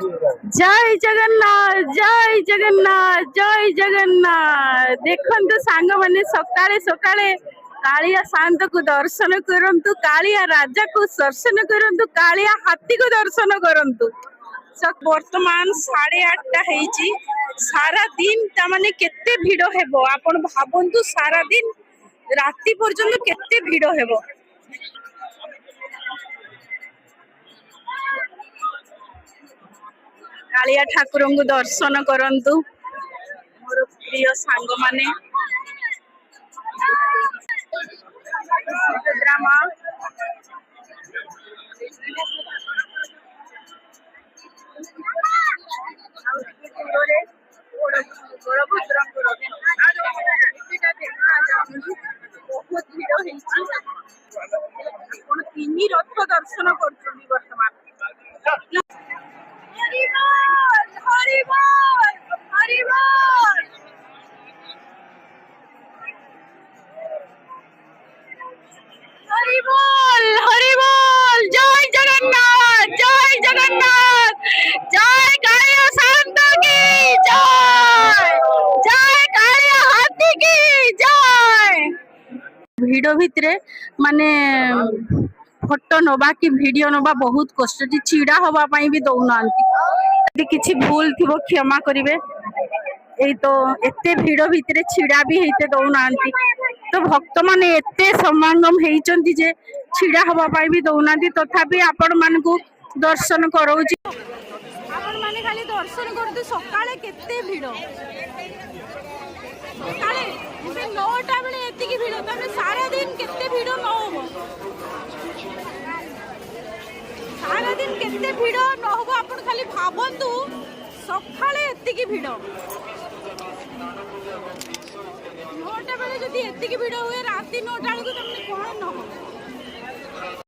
जय जगन्नाथ जय जगन्नाथ जय जगन्नाथ। देखंतु सांग माने सकाळे सकाळे कालिया शांत को दर्शन करंतु, कालिया राजा को दर्शन करंतु, कालिया हाथी को दर्शन करंतु। वर्तमान 8:30 ହେଇଛି। सारा दिन तामाने केते भिड़ हेबो आपण भाबंतु। सारा दिन राति पर्यंत केते भिड़ हेबो। कालिया ठाकुर को दर्शन करंतु मोर प्रिय सांग माने। सुभद्रा माँ बहुत भिड़ तीन रथ दर्शन कर बर्तमान। जय जगन्नाथ जय जगन्नाथ जय कालिया शांत की जय, जय कालिया हाथी की जय। भिड़ भितरे माने फोटो नबा कि वीडियो नबा बहुत कष्ट। छिड़ा हवा पाई भी दौना किसी भूल थी क्षमा करेंगे। यही तो एते भिड़ भितर छिड़ा भी हेते दौना। तो भक्त माने एते समागम हेइचंती जे छिड़ा हवा पाई भी दौना। तथापि आपण मानकु दर्शन करौची। आपण माने खाली दर्शन करते सकाळे केते भिड़। सकाळे 9टा बेले एतिकी भिड़ तने सारा दिन केते भिड़ न हो। सारा दिन केते भिड़ न हो आपण खाली भाबंतु। सकाळे एतिकी भिड़ 9टा बेले जदी एतिकी भिड़ हुए राति 9टा बेले तमने कोन न हो।